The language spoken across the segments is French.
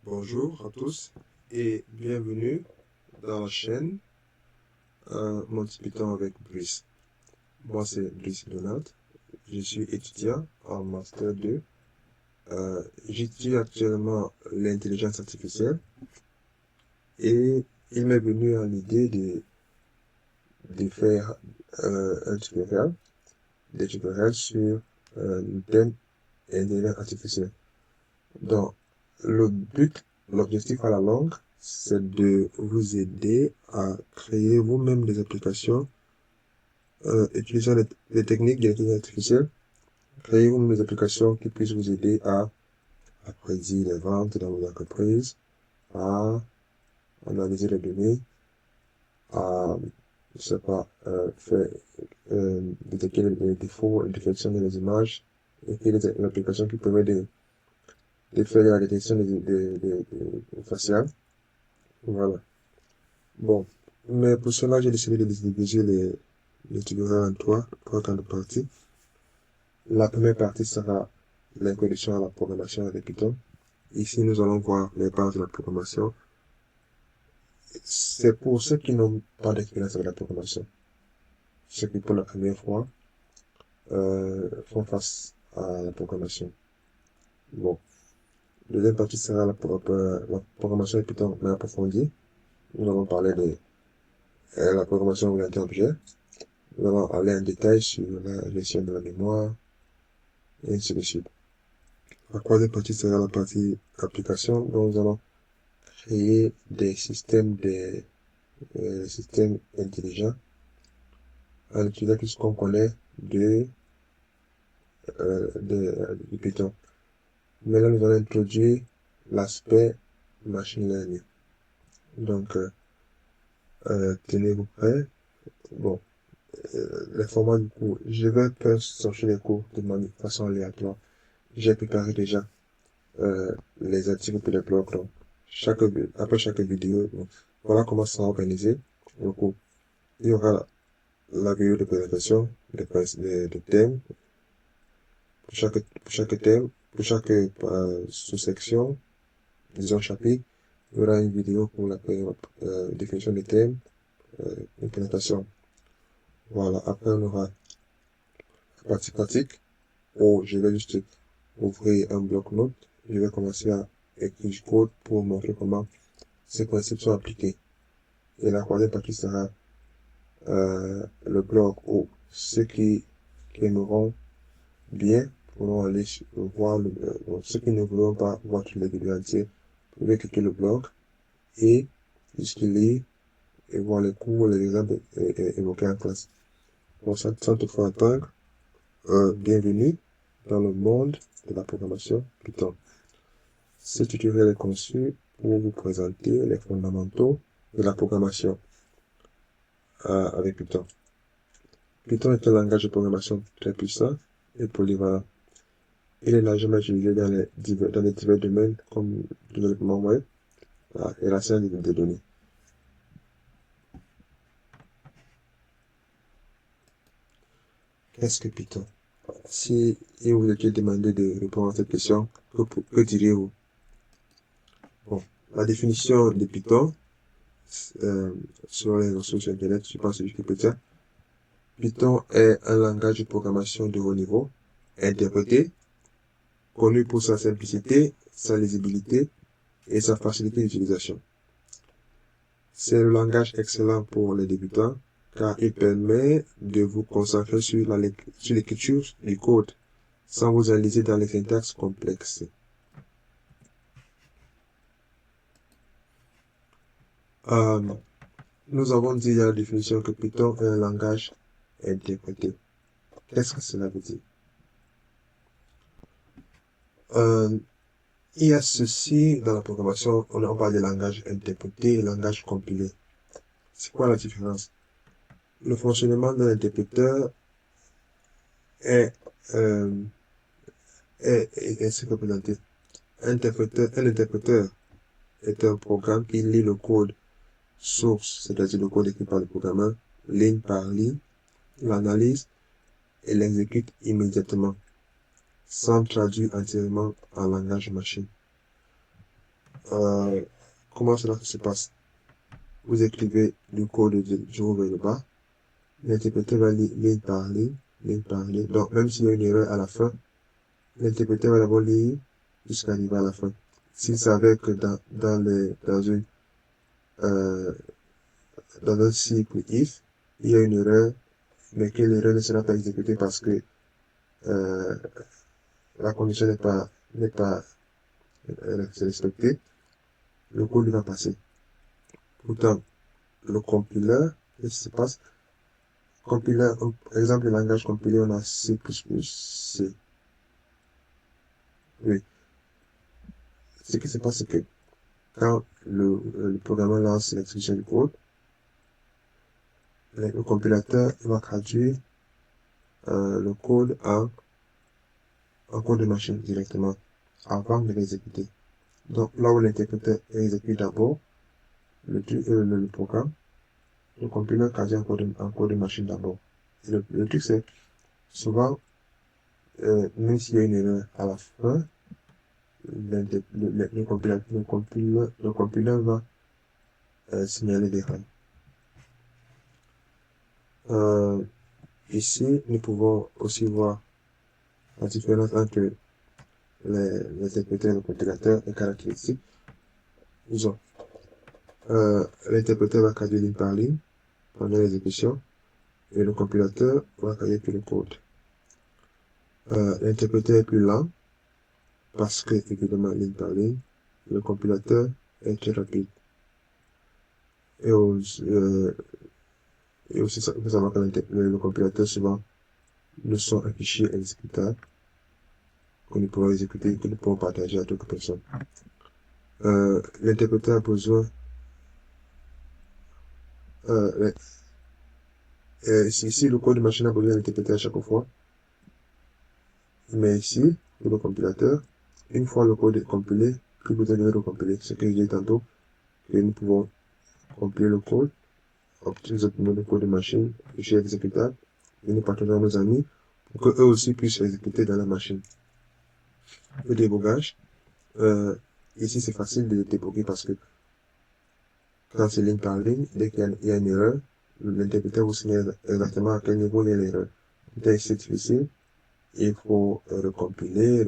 Bonjour à tous et bienvenue dans la chaîne Monty Python avec Brice. Moi c'est Brice Donald, je suis étudiant en Master 2. J'étudie actuellement l'intelligence artificielle et il m'est venu à l'idée de faire des tutoriels sur le thème intelligence artificielle. Donc, l'objectif à la longue, c'est de vous aider à créer vous-même des applications utilisant les techniques d'intelligence artificielle. Créer vous-même des applications qui puissent vous aider à prédire les ventes dans vos entreprises, à analyser les données, à, je sais pas, faire, détecter les défauts, les défections les images, et créer des applications qui permettent de faire la détection des faciales. Voilà. Bon. Mais pour cela, j'ai décidé de diviser les tutoriels en trois grandes parties. La première partie sera l'introduction à la programmation avec Python. Ici, nous allons voir les bases de la programmation. C'est pour ceux qui n'ont pas d'expérience avec la programmation. Ceux qui, pour la première fois, font face à la programmation. Bon. La deuxième partie sera la programmation avec Python mais approfondie. Nous allons parler de la programmation orientée objet. Nous allons aller en détail sur la gestion de la mémoire, et ainsi de suite. La troisième partie sera la partie application, dont nous allons créer des systèmes, systèmes intelligents en utilisant tout ce qu'on connaît de Python. Mais là, nous allons introduire l'aspect machine learning. Donc, tenez-vous prêts. Bon, les formats du cours, je vais pas sortir les cours de façon aléatoire. J'ai préparé déjà les articles pour les blogs. Donc, après chaque vidéo, donc, voilà comment ça sera organisé. Donc, il y aura la vidéo de présentation des thèmes. Pour chaque thème, pour chaque sous-section, disons chapitre, il y aura une vidéo pour la définition des thèmes, une présentation. Voilà, après on aura la partie pratique où je vais juste ouvrir un bloc-notes. Je vais commencer à écrire du code pour montrer comment ces principes sont appliqués. Et la troisième partie sera le blog où ceux qui aimeront bien pourront aller voir ceux qui ne voudront pas voir tous les vidéos entières, pouvez cliquer le blog et juste lire et voir les cours, les exemples évoqués en classe. Bon, sans toutefois attendre, bienvenue dans le monde de la programmation Python. Ce tutoriel est conçu pour vous présenter les fondamentaux de la programmation avec Python. Python est un langage de programmation très puissant et polyvalent. Il est largement utilisé dans les divers domaines comme le développement web et la science des données. Qu'est-ce que Python? Si il vous était demandé de répondre à cette question, que diriez-vous? Bon, la définition de Python, sur les ressources internet, je pense que Wikipédia, Python est un langage de programmation de haut niveau, interprété, connu pour sa simplicité, sa lisibilité et sa facilité d'utilisation. C'est le langage excellent pour les débutants car il permet de vous concentrer sur l'écriture du code sans vous enliser dans les syntaxes complexes. Nous avons dit dans la définition que Python est un langage interprété. Qu'est-ce que cela veut dire? Il y a ceci dans la programmation, on parle de langage interprété et langage compilé. C'est quoi la différence? Le fonctionnement d'un interpréteur est ainsi représenté. Un interpréteur est un programme qui lit le code source, c'est-à-dire le code écrit par le programmeur, ligne par ligne, l'analyse et l'exécute immédiatement, sans traduire entièrement en langage machine. comment cela se passe? Vous écrivez le code du haut vers le bas. L'interpréteur va lire ligne par ligne. Donc, même s'il y a une erreur à la fin, l'interpréteur va d'abord lire jusqu'à arriver à la fin. S'il savait que euh, dans un cycle if, il y a une erreur, mais que l'erreur ne sera pas exécutée parce que euh, la condition n'est pas respectée, le code va passer. Pourtant, le compiler, qu'est-ce qui se passe? Compiler, exemple, le langage compilé, on a C++, C. Oui. Ce qui se passe, c'est que quand le programmeur lance l'exécution du code, le compilateur va traduire le code en code de machine directement avant de l'exécuter. Donc là où l'interpréteur exécute d'abord le programme, le compilateur traduit en code de machine d'abord. Le truc c'est souvent, même s'il y a une erreur à la fin, le compilateur va signaler l'erreur. Ici, nous pouvons aussi voir la différence entre les interpréteurs et le compilateur est caractéristique. Disons, l'interpréteur va traduire ligne par ligne pendant l'exécution et le compilateur va traduire tout le code. L'interpréteur est plus lent parce que, évidemment, ligne par ligne, le compilateur est très rapide. Et aussi, il faut savoir que le compilateur, souvent, ne sont un fichier exécutable que nous pourrons exécuter, que nous pourrons partager à d'autres personnes. L'interpréteur a besoin ici, le code de machine a besoin d'interpréter à chaque fois. Mais ici, pour le compilateur, une fois le code est compilé, plus besoin de le recompiler. Ce que je disais tantôt, que nous pouvons compiler le code, obtenir le code de machine, fichier exécutable, et nous partageons à nos amis pour qu'eux aussi puissent exécuter dans la machine. Le débogage, ici c'est facile de déboguer parce que quand c'est ligne par ligne, dès qu'il y a une erreur, l'interpréteur vous signale exactement à quel niveau il y a l'erreur. C'est difficile, il faut recompiler.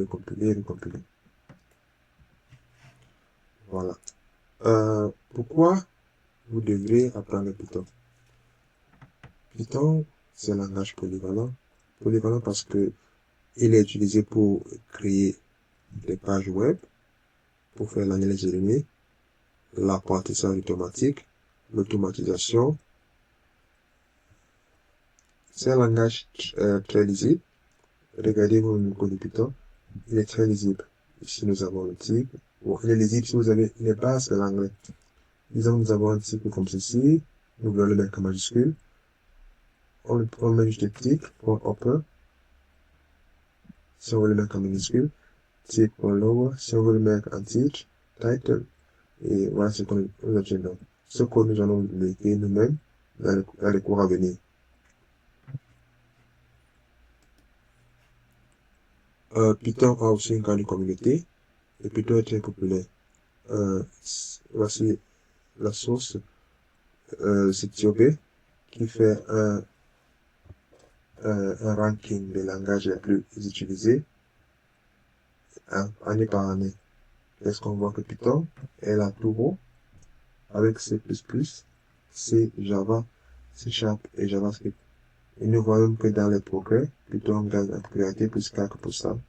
Voilà. Pourquoi vous devrez apprendre Python? Python, c'est un langage polyvalent. Polyvalent parce que il est utilisé pour créer des pages web, pour faire l'analyse de données, l'apprentissage automatique, l'automatisation. C'est un langage très lisible. Regardez-vous le code de Python. Il est très lisible. Ici, nous avons le type. Bon, il est lisible si vous avez les bases de l'anglais. Disons, nous avons un type comme ceci. Nous voulons le mettre en majuscule. On met juste des titres pour upper. Si on veut le mettre en minuscule. Type pour lower. Si on veut le mettre en titre, title. Et voilà ce qu'on obtient donc. Ce code, nous allons l'écrire nous-mêmes dans les cours à venir. Python a aussi une grande communauté. Et Python est très populaire. Voici la source. C'est Tiobe qui fait un ranking des langages les plus utilisés année par année. Est-ce qu'on voit que Python est la plus haut avec C++, C, Java, C Sharp et JavaScript. Et nous voyons que dans les progrès, Python gagne en priorité plus 4%.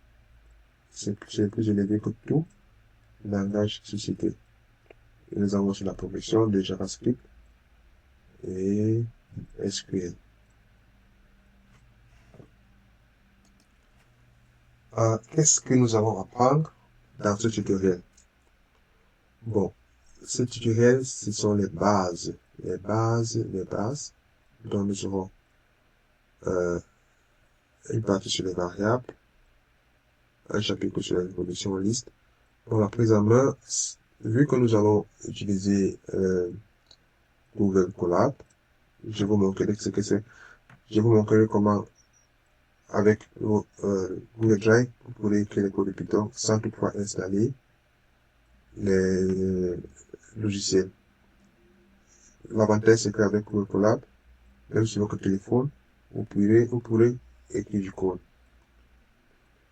C'est plus élevé que tout langage suscité. Et nous avons sur la progression de JavaScript et SQL. Qu'est-ce que nous allons apprendre dans ce tutoriel? Bon, ce tutoriel, ce sont les bases dont nous aurons une partie sur les variables, un chapitre sur la révolution liste. Pour la prise en main, vu que nous allons utiliser Google Colab, je vous montrerai ce que c'est. Je vous montrerai comment, avec Google Drive, vous pourrez créer le code de Python sans toutefois installer les logiciels. L'avantage, c'est qu'avec Google Colab, même sur votre téléphone, vous pourrez écrire du code.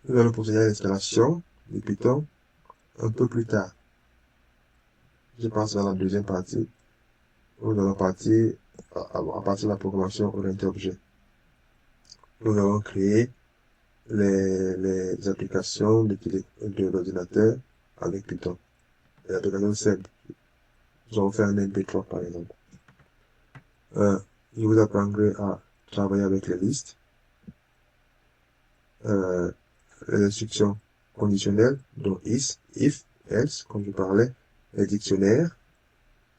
Nous allons procéder à l'installation de Python un peu plus tard. Je passe à la deuxième partie. Nous allons partir à partir de la programmation orientée objet. Nous allons créer les applications de l'ordinateur avec Python. Les applications simples. Nous allons faire un MP3 par exemple. Je vous apprendrai à travailler avec les listes, les instructions conditionnelles, dont if, else, comme je parlais, les dictionnaires,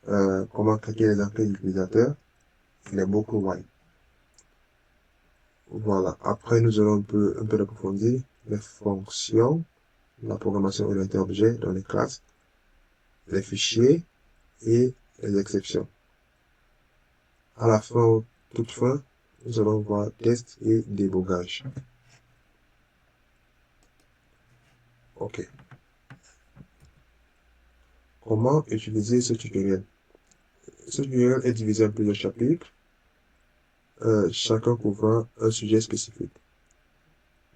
comment calculer les entrées d'utilisateur, les mots while. Voilà. Après, nous allons un peu approfondir les fonctions, la programmation orientée objet dans les classes, les fichiers et les exceptions. À la fin, toute fin, nous allons voir test et débogage. Ok. Comment utiliser ce tutoriel? Ce tutoriel est divisé en plusieurs chapitres, chacun couvrant un sujet spécifique.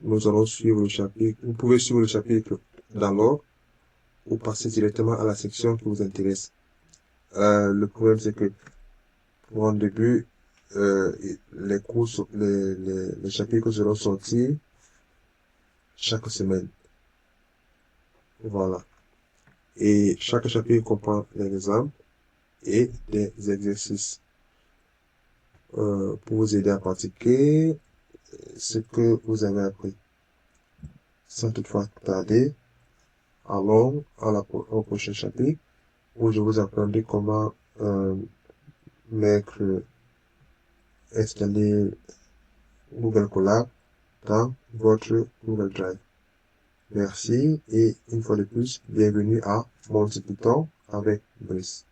Nous allons suivre le chapitre. Vous pouvez suivre le chapitre dans l'ordre ou passer directement à la section qui vous intéresse. Le problème, c'est que pour un début, les chapitres seront sortis chaque semaine. Voilà. Et chaque chapitre comprend des exemples et des exercices pour vous aider à pratiquer ce que vous avez appris. Sans toutefois tarder, allons au prochain chapitre où je vous apprendrai comment installer Google Colab dans votre Google Drive. Merci et une fois de plus, bienvenue à Multi Python avec Brice.